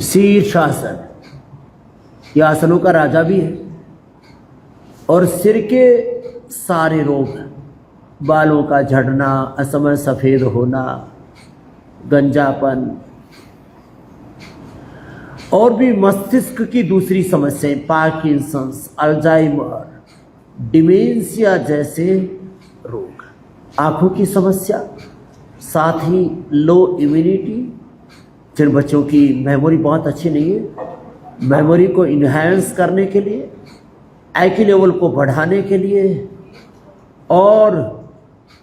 शीर्षासन, ये आसनों का राजा भी है। और सिर के सारे रोग, बालों का झड़ना, असमय सफेद होना, गंजापन, और भी मस्तिष्क की दूसरी समस्याएं, पार्किंसंस, अल्जाइमर, डिमेंशिया जैसे रोग, आंखों की समस्या, साथ ही लो इम्यूनिटी, जिन बच्चों की मेमोरी बहुत अच्छी नहीं है, मेमोरी को इन्हांस करने के लिए, आईक्यू लेवल को बढ़ाने के लिए, और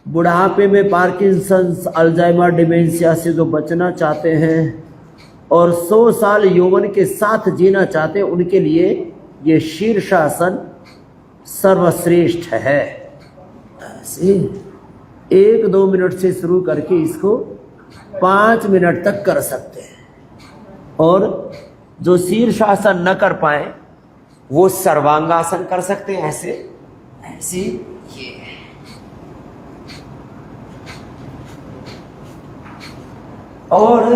बुढ़ापे में पार्किंसंस, अल्जाइमर, डिमेंशिया से जो बचना चाहते हैं और 100 साल यौवन के साथ जीना चाहते हैं, उनके लिए ये शीर्षासन सर्वश्रेष्ठ है। ऐसे 1-2 मिनट से शुरू करके इसको 5 मिनट तक कर सकते हैं। और जो शीर्षासन न कर पाए वो सर्वांगासन कर सकते हैं, ऐसे ऐसे ये। और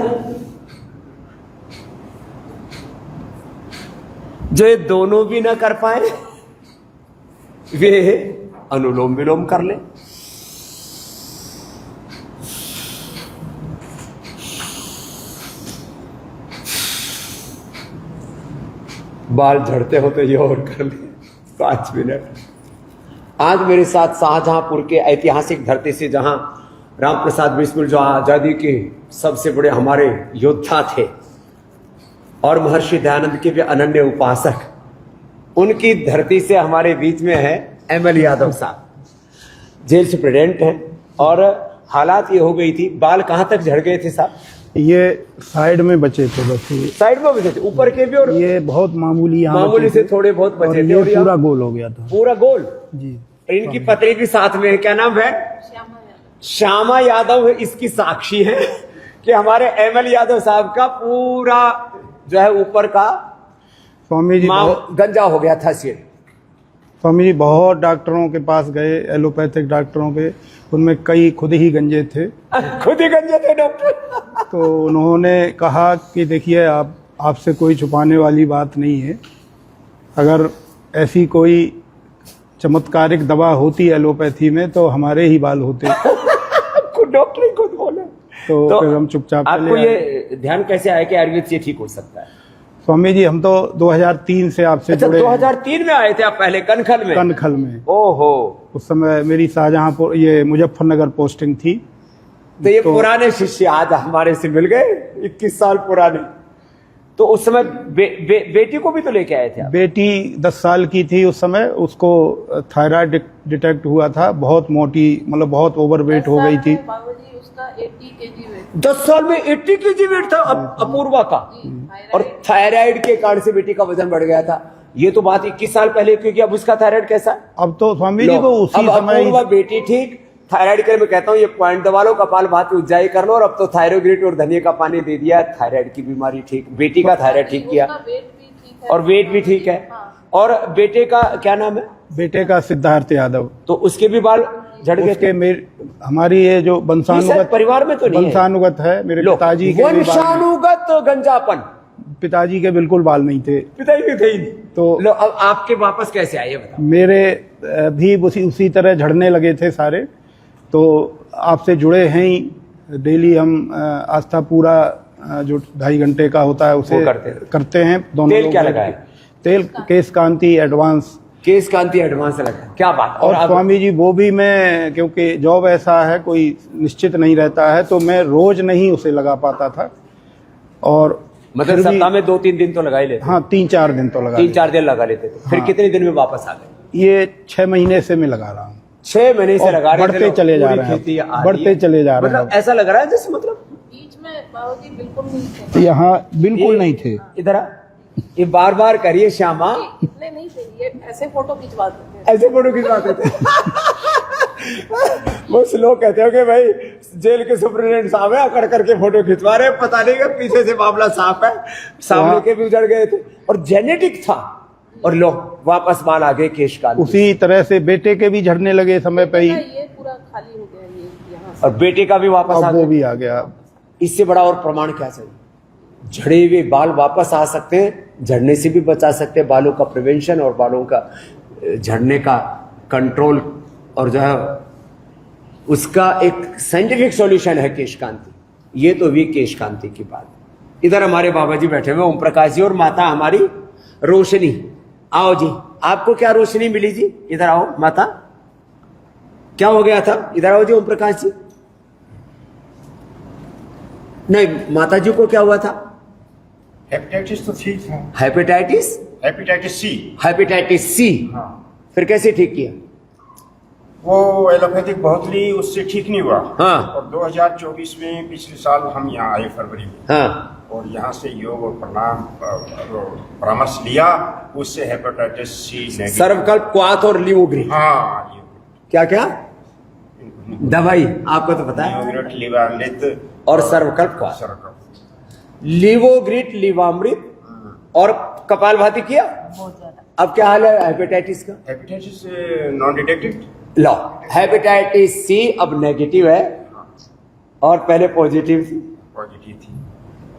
जो ये दोनों भी ना कर पाए वे अनुलोम विलोम कर ले। बाल झड़ते हो तो ये और कर ले 5 मिनट। आज मेरे साथ शाहजहांपुर के ऐतिहासिक धरती से, जहां राम प्रसाद बिस्मिल जो आजादी के सबसे बड़े हमारे योद्धा थे और महर्षि दयानंद के भी अनन्य उपासक, उनकी धरती से हमारे बीच में है ML यादव साहब, जेल सुप्रिटेंडेंट हैं। और हालात ये हो गई थी, बाल कहां तक झड़ गए थे साहब? ये साइड में बचे थे, बस साइड में बचे थे, ऊपर के भी, और ये बहुत मामूली, मामूली से थोड़े बहुत बचे थे, और पूरा गोल हो गया था, पूरा गोल जी। इनकी पत्नी भी साथ में है, क्या नाम है? श्यामा यादव इसकी साक्षी है कि हमारे ML यादव साहब का पूरा जो है ऊपर का स्वामी जी गंजा हो गया था सिर। स्वामी जी बहुत डॉक्टरों के पास गए, एलोपैथिक डॉक्टरों के, उनमें कई खुद ही गंजे थे। खुद ही गंजे थे डॉक्टर। तो उन्होंने कहा कि देखिए, आपसे कोई छुपाने वाली बात नहीं है, अगर ऐसी कोई चमत्कारिक दवा होती एलोपैथी में तो हमारे ही बाल होते। डॉक्टर ही खुद बोले। तो फिर हम चुपचाप चले आपको ये ध्यान कैसे आया कि आयुर्वेद से ठीक हो सकता है? स्वामी जी, हम तो 2003 से आपसे जुड़े। 2003 में आए थे आप? पहले कनखल में? कनखल में। ओहो। उस समय मेरी शाहजहांपुर, ये मुजफ्फरनगर पोस्टिंग थी। तो ये पुराने शिष्य आज हमारे से मिल गए, 21 साल पुराने। तो उस समय बेटी को भी तो लेके आए थे आप? बेटी 10 साल की थी उस समय, उसको थायराइड डिटेक्ट हुआ था, बहुत मोटी, मतलब बहुत ओवरवेट हो गई थी। 80 kg वेट। 10 साल में 80 kg वेट था अपूर्वा का, और थायराइड के कारण से बेटी का वजन बढ़ गया था। ये तो बात 21 साल पहले, क्योंकि अब उसका थायराइड कैसा? अब तो स्वामी जी तो उसी समय अपूर्वा बेटी ठीक, थायराइड के लिए मैं कहता हूँ ये पॉइंट दबा लो, कपाल भाती उज्जाई कर लो, और अब तो थायरोग्रिट और धनिया का पानी दे दिया, थायराइड की बीमारी ठीक, बेटी का थायराइड ठीक किया, और वेट भी ठीक है। और बेटे का क्या नाम है? बेटे का सिद्धार्थ यादव। तो उसके भी बाल झड़ गए थे? हमारी ये जो वंशानुगत परिवार में तो नहीं वंशानुगत है, मेरे पिताजी के वंशानुगत गंजापन, पिताजी के बिल्कुल बाल नहीं थे। पिताजी के थे ही नहीं। तो लो, अब आपके वापस कैसे आए बताओ? मेरे भी उसी तरह झड़ने लगे थे सारे। तो आपसे जुड़े हैं ही, डेली हम आस्था पूरा जो 2.5 घंटे का होता है उसे करते हैं दोनों। तेल क्या लगाए? तेल केश कांति एडवांस। केश कांति एडवांस लगा, क्या बात। और स्वामी जी वो भी मैं, क्योंकि जॉब ऐसा है, कोई निश्चित नहीं रहता है, तो मैं रोज नहीं उसे लगा पाता था। और मतलब सप्ताह में 2-3 दिन तो लगा ही लेते? हाँ, 3-4 दिन तो लगा, 3-4 दिन लगा लेते थे। फिर कितने दिन में वापस आ गए? ये 6 महीने से मैं लगा रहा हूँ। 6 महीने से लगा रहे थे? बढ़ते चले जा रहे हैं, बढ़ते चले जा रहे हैं। मतलब ऐसा लग रहा है जैसे, मतलब बीच में बाबूजी बिल्कुल नहीं थे, यहाँ बिल्कुल नहीं थे। इधर ये बार बार करिए श्यामा। इतने नहीं थे, ये ऐसे फोटो खिंचवाते थे, ऐसे फोटो खिंचवाते थे। वो लोग कहते हो कि भाई जेल के सुप्रिटेंडेंट साहब है, अकड़ करके फोटो खिंचवा रहे, पता नहीं कि पीछे से मामला साफ है, सामने के भी उजड़ गए थे, और जेनेटिक था, और लो वापस बाल आ गए केश का। उसी तरह से बेटे के भी झड़ने लगे समय पे ही, ये पूरा खाली हो गया ये यहाँ से। और बेटे का भी वापस आ गया, वो भी आ गया। इससे बड़ा और प्रमाण क्या चाहिए? झड़े हुए बाल वापस आ सकते हैं, झड़ने से भी बचा सकते हैं, बालों का प्रिवेंशन और बालों का झड़ने का कंट्रोल, और जो है उसका एक साइंटिफिक सॉल्यूशन है केश कांति। ये तो हुई केश कांति की बात। इधर हमारे बाबा जी बैठे हुए ओम प्रकाश जी और माता हमारी रोशनी। आओ जी, आपको क्या रोशनी मिली जी? इधर आओ माता, क्या हो गया था? इधर आओ जी ओम प्रकाश जी। नहीं, माता जी को क्या हुआ था? हेपेटाइटिस तो ठीक है। Hepatitis? Hepatitis C. Hepatitis C. हाँ। फिर कैसे ठीक किया? वो एलोपैथिक बहुत ली, उससे ठीक नहीं हुआ। हाँ। और 2024 में पिछले साल हम यहाँ आए फरवरी में। हाँ। और यहाँ से योग और परामर्श लिया, उससे हेपेटाइटिस सी नेगेटिव। सर्वकल्प, क्वाथ और लिवोग्रिट। हाँ, क्या क्या दवाई आपको तो पता है? लिवोग्रिट, लिवामृत और सर्वकल्प क्वाथ। सर्वकल्प। लिवोग्रिट, लिवामृत और कपालभाति किया। बहुत ज्यादा। अब क्या हाल है हेपेटाइटिस का? Hepatitis non detected. लो, हेपेटाइटिस सी अब नेगेटिव है और पहले पॉजिटिव थी। पॉजिटिव थी।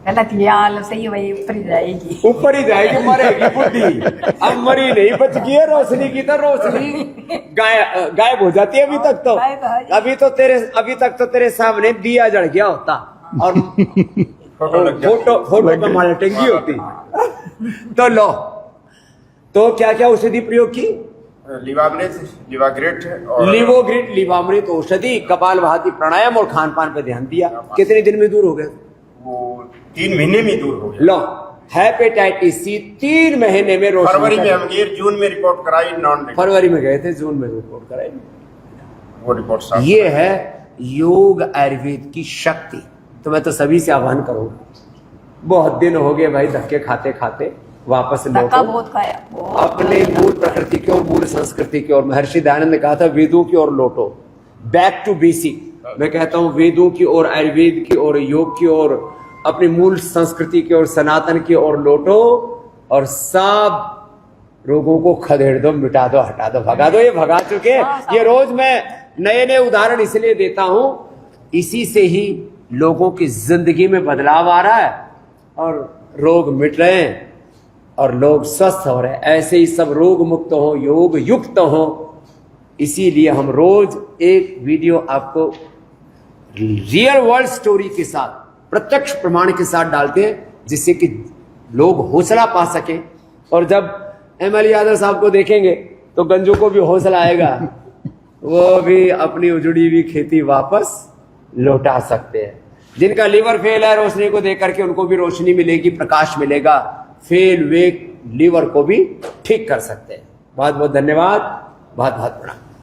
गलत लिया सही, वही ऊपर ही जाएगी, ऊपर ही जाएगी, मरेगी बुद्धि। अब मरी नहीं, बच गई है रोशनी की, तो रोशनी गायब हो जाती है। अभी तक तो अभी तक तो तेरे सामने दिया जल गया होता और फोटो पे माला टंगी होती। तो लो, तो क्या क्या औषधि प्रयोग की? लिवामृत, लिवाग्रेट और लिवोग्रिट, लिवामृत औषधि, कपालभाति, प्राणायाम और खान पान पे ध्यान दिया। कितने दिन में दूर हो गए? वो 3 महीने में दूर हो गया। लो, हेपेटाइटिस सी 3 महीने में रोशनी। फरवरी में हम गए, जून में रिपोर्ट कराई, नॉन। फरवरी में गए थे, जून में रिपोर्ट कराई, वो रिपोर्ट साफ। ये है योग आयुर्वेद की शक्ति। तो मैं तो सभी से आह्वान करूंगा, बहुत दिन हो गए भाई धक्के खाते खाते, वापस धक्का लौटो बहुत खाया, अपने मूल प्रकृति की और मूल संस्कृति की ओर। महर्षि दयानंद ने कहा था वेदों की ओर लौटो, बैक टू बेसिक। मैं कहता हूं वेदों की ओर, आयुर्वेद की ओर, योग की ओर, अपनी मूल संस्कृति की ओर, सनातन की ओर लौटो और सब रोगों को खदेड़ दो, मिटा दो, हटा दो, भगा दो। ये भगा चुके। ये रोज मैं नए नए उदाहरण इसलिए देता हूं, इसी से ही लोगों की जिंदगी में बदलाव आ रहा है और रोग मिट रहे हैं और लोग स्वस्थ हो रहे हैं। ऐसे ही सब रोग मुक्त हो, योग युक्त हो। इसीलिए हम रोज एक वीडियो आपको रियल वर्ल्ड स्टोरी के साथ, प्रत्यक्ष प्रमाण के साथ डालते हैं, जिससे कि लोग हौसला पा सके। और जब ML यादव साहब को देखेंगे तो गंजू को भी हौसला आएगा, वो भी अपनी उजड़ी हुई खेती वापस लौटा सकते हैं। जिनका लीवर फेल है, रोशनी को देख करके उनको भी रोशनी मिलेगी, प्रकाश मिलेगा। फेल वे लीवर को भी ठीक कर सकते हैं। बहुत बहुत धन्यवाद, बहुत बहुत प्रणाम।